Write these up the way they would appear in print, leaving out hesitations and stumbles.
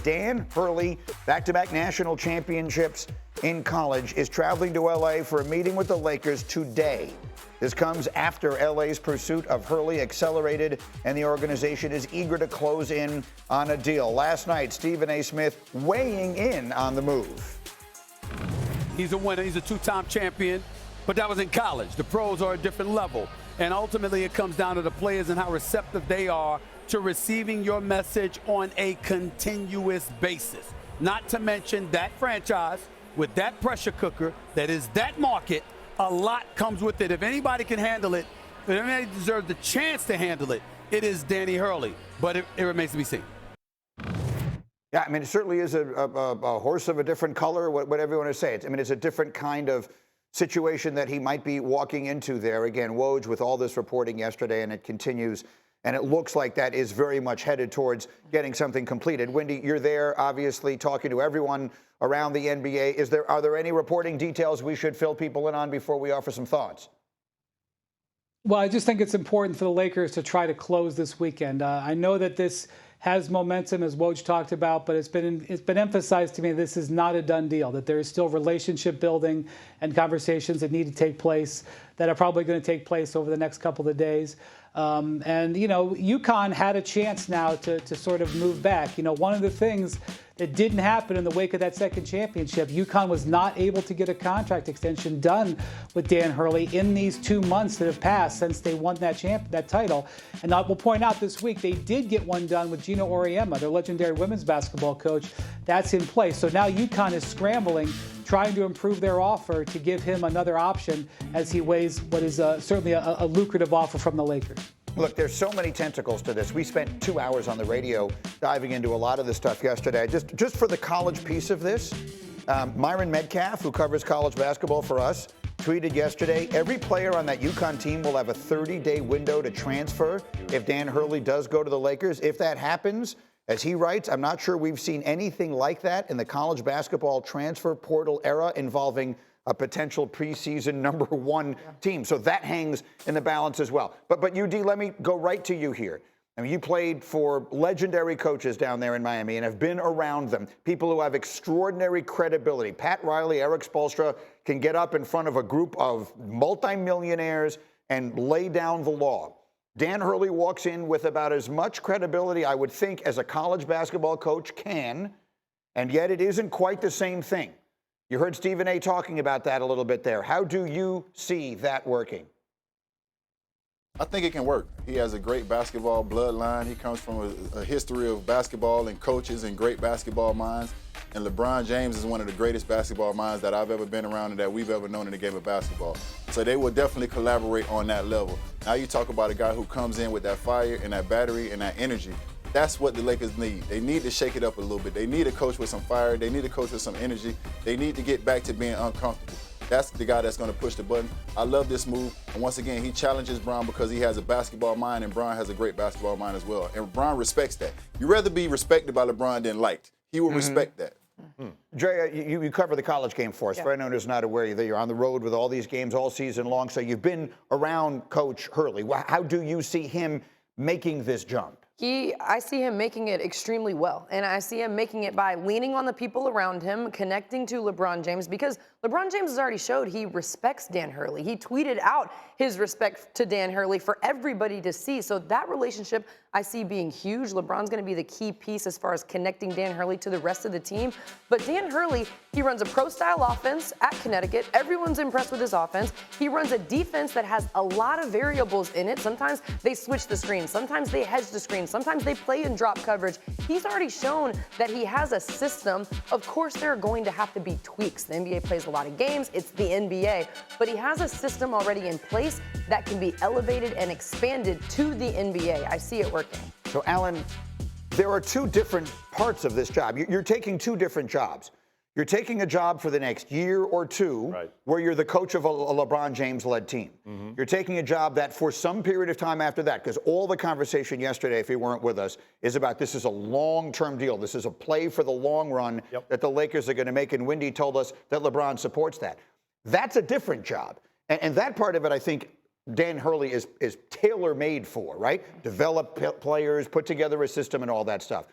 Dan Hurley, back-to-back national championships in college, is traveling to L.A. for a meeting with the Lakers today. This comes after LA's pursuit of Hurley accelerated, and the organization is eager to close in on a deal. Last night, Stephen A. Smith weighing in on the move. He's a winner. He's a two-time champion, but that was in college. The pros are a different level, and ultimately it comes down to the players and how receptive they are to receiving your message on a continuous basis. Not to mention that franchise with that pressure cooker that is that market. A lot comes with it. If anybody can handle it, if anybody deserves the chance to handle it, it is Danny Hurley. But it remains to be seen. Yeah, I mean, it certainly is a horse of a different color, whatever you want to say. It's a different kind of situation that he might be walking into there. Again, Woj with all this reporting yesterday, and it continues. And it looks like that is very much headed towards getting something completed. Wendy, you're there, obviously, talking to everyone around the NBA. Are there any reporting details we should fill people in on before we offer some thoughts? Well, I just think it's important for the Lakers to try to close this weekend. I know that this has momentum, as Woj talked about, but it's been emphasized to me this is not a done deal, that there is still relationship building and conversations that need to take place that are probably going to take place over the next couple of days. And, you know, UConn had a chance now to sort of move back. You know, one of the things that didn't happen in the wake of that second championship, UConn was not able to get a contract extension done with Dan Hurley in these 2 months that have passed since they won that title. And I will point out this week, they did get one done with Gino Auriemma, their legendary women's basketball coach. That's in place. So now UConn is scrambling, trying to improve their offer to give him another option as he weighs what is certainly a lucrative offer from the Lakers. Look, there's so many tentacles to this. We spent 2 hours on the radio diving into a lot of this stuff yesterday. Just for the college piece of this, Myron Metcalf, who covers college basketball for us, tweeted yesterday, every player on that UConn team will have a 30-day window to transfer if Dan Hurley does go to the Lakers. If that happens, as he writes, I'm not sure we've seen anything like that in the college basketball transfer portal era involving a potential preseason number one team. So that hangs in the balance as well. But UD, let me go right to you here. I mean, you played for legendary coaches down there in Miami and have been around them, people who have extraordinary credibility. Pat Riley, Eric Spoelstra can get up in front of a group of multimillionaires and lay down the law. Dan Hurley walks in with about as much credibility, I would think, as a college basketball coach can, and yet it isn't quite the same thing. You heard Stephen A. talking about that a little bit there. How do you see that working? I think it can work. He has a great basketball bloodline. He comes from a history of basketball and coaches and great basketball minds. And LeBron James is one of the greatest basketball minds that I've ever been around and that we've ever known in the game of basketball. So they will definitely collaborate on that level. Now you talk about a guy who comes in with that fire and that battery and that energy. That's what the Lakers need. They need to shake it up a little bit. They need a coach with some fire. They need a coach with some energy. They need to get back to being uncomfortable. That's the guy that's going to push the button. I love this move. And once again, he challenges Bron because he has a basketball mind, and Bron has a great basketball mind as well. And Bron respects that. You'd rather be respected by LeBron than liked. He will respect that. Drea, you cover the college game for us. For anyone who's not aware that you're on the road with all these games all season long, so you've been around Coach Hurley. How do you see him making this jump? I see him making it extremely well, and I see him making it by leaning on the people around him, connecting to LeBron James, because LeBron James has already showed he respects Dan Hurley. He tweeted out his respect to Dan Hurley for everybody to see. So that relationship I see being huge. LeBron's going to be the key piece as far as connecting Dan Hurley to the rest of the team. But Dan Hurley, he runs a pro-style offense at Connecticut. Everyone's impressed with his offense. He runs a defense that has a lot of variables in it. Sometimes they switch the screen. Sometimes they hedge the screen. Sometimes they play in drop coverage. He's already shown that he has a system. Of course, there are going to have to be tweaks. The NBA plays a lot of games. It's the NBA. But he has a system already in place that can be elevated and expanded to the NBA. I see it working. So, Alan, there are two different parts of this job. You're taking two different jobs. You're taking a job for the next year or two where you're the coach of a LeBron James-led team. You're taking a job that for some period of time after that, because all the conversation yesterday, if you weren't with us, is about this is a long-term deal. This is a play for the long run that the Lakers are going to make, and Windy told us that LeBron supports that. That's a different job. And that part of it, I think, Dan Hurley is tailor-made for, right? Develop players, put together a system and all that stuff.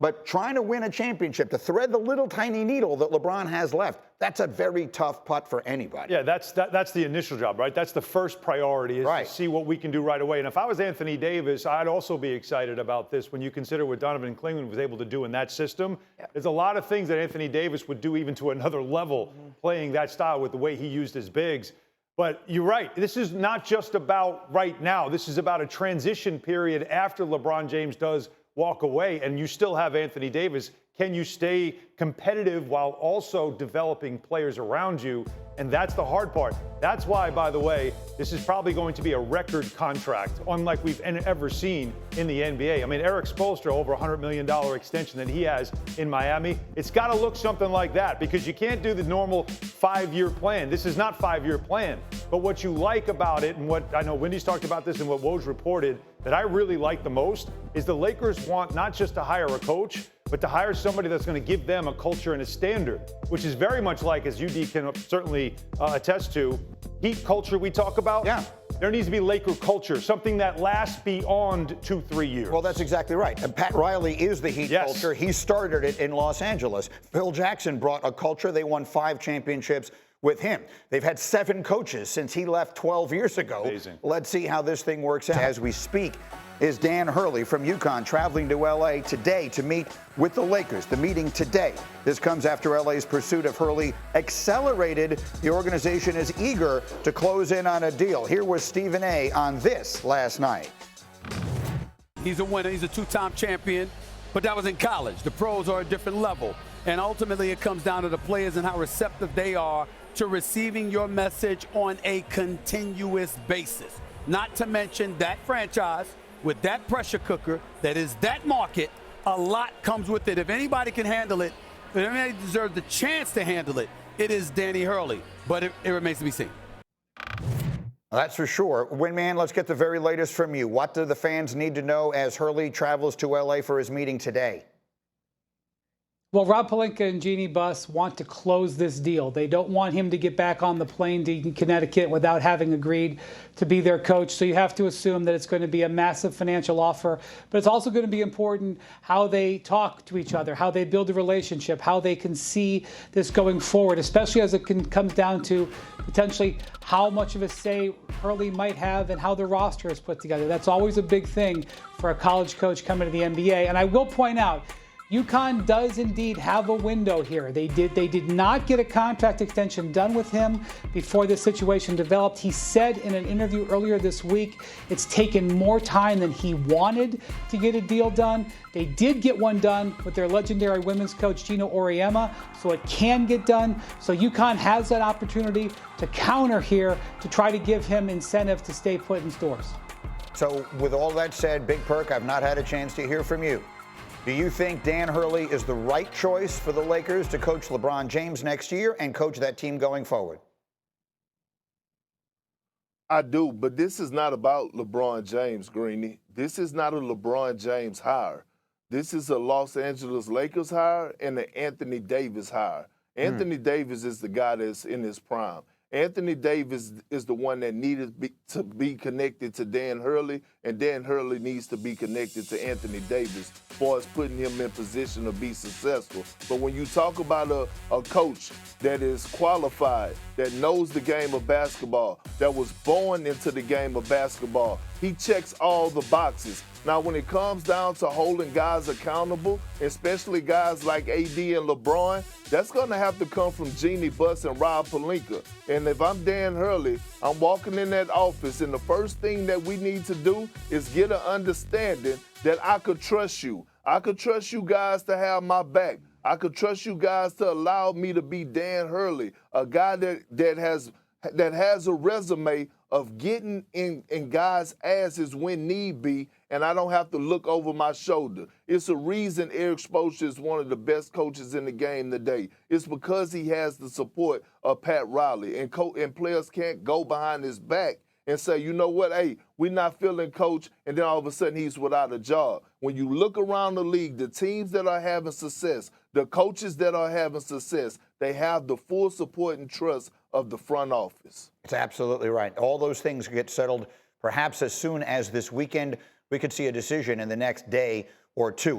But trying to win a championship, to thread the little tiny needle that LeBron has left, that's a very tough putt for anybody. Yeah, that's the initial job, right? That's the first priority, is right. to see what we can do right away. And if I was Anthony Davis, I'd also be excited about this when you consider what Donovan Klingman was able to do in that system. Yeah. There's a lot of things that Anthony Davis would do even to another level playing that style with the way he used his bigs. But you're right. This is not just about right now. This is about a transition period after LeBron James does walk away, and you still have Anthony Davis. Can you stay competitive while also developing players around you? And that's the hard part. That's why, by the way, this is probably going to be a record contract, unlike we've ever seen in the NBA. I mean, Eric Spoelstra, over $100 million extension that he has in Miami. It's got to look something like that, because you can't do the normal 5-year plan. This is not 5-year plan. But what you like about it, and what I know Wendy's talked about this and what Woj reported, that I really like the most, is the Lakers want not just to hire a coach, but to hire somebody that's going to give them a culture and a standard, which is very much like, as UD can certainly attest to, Heat culture we talk about. Yeah. There needs to be Laker culture, something that lasts beyond 2-3 years. Well, that's exactly right. And Pat Riley is the Heat culture. He started it in Los Angeles. Phil Jackson brought a culture. They won 5 championships with him. They've had 7 coaches since he left 12 years ago. Amazing. Let's see how this thing works out. As we speak, is Dan Hurley from UConn traveling to LA today to meet with the Lakers. The meeting today. This comes after LA's pursuit of Hurley accelerated. The organization is eager to close in on a deal. Here was Stephen A. on this last night. He's a winner. He's a 2-time champion, but that was in college. The pros are a different level. And ultimately, it comes down to the players and how receptive they are to receiving your message on a continuous basis. Not to mention that franchise with that pressure cooker that is that market, a lot comes with it. If anybody can handle it, if anybody deserves the chance to handle it, it is Danny Hurley. But it remains to be seen. That's for sure. Winman, let's get the very latest from you. What do the fans need to know as Hurley travels to LA for his meeting today? Well, Rob Pelinka and Jeannie Buss want to close this deal. They don't want him to get back on the plane to Connecticut without having agreed to be their coach. So you have to assume that it's going to be a massive financial offer. But it's also going to be important how they talk to each other, how they build a relationship, how they can see this going forward, especially as it comes down to potentially how much of a say Hurley might have and how the roster is put together. That's always a big thing for a college coach coming to the NBA. And I will point out, UConn does indeed have a window here. They did not get a contract extension done with him before this situation developed. He said in an interview earlier this week, it's taken more time than he wanted to get a deal done. They did get one done with their legendary women's coach, Gino Auriemma, so it can get done. So UConn has that opportunity to counter here to try to give him incentive to stay put in stores. So with all that said, Big Perk, I've not had a chance to hear from you. Do you think Dan Hurley is the right choice for the Lakers to coach LeBron James next year and coach that team going forward? I do, but this is not about LeBron James, Greeny. This is not a LeBron James hire. This is a Los Angeles Lakers hire and an Anthony Davis hire. Anthony Davis is the guy that's in his prime. Anthony Davis is the one that needed to be connected to Dan Hurley, and Dan Hurley needs to be connected to Anthony Davis as far as putting him in position to be successful. But when you talk about a coach that is qualified, that knows the game of basketball, that was born into the game of basketball, he checks all the boxes. Now, when it comes down to holding guys accountable, especially guys like AD and LeBron, that's going to have to come from Jeannie Buss and Rob Pelinka. And if I'm Dan Hurley, I'm walking in that office, and the first thing that we need to do is get an understanding that I could trust you. I could trust you guys to have my back. I could trust you guys to allow me to be Dan Hurley, a guy that has a resume of getting in guys' asses when need be, and I don't have to look over my shoulder. It's a reason Eric Spoelstra is one of the best coaches in the game today. It's because he has the support of Pat Riley, and players can't go behind his back and say, you know what, hey, we're not feeling coach, and then all of a sudden he's without a job. When you look around the league, the teams that are having success, the coaches that are having success, they have the full support and trust of the front office. It's absolutely right. All those things get settled perhaps as soon as this weekend. We could see a decision in the next day or two.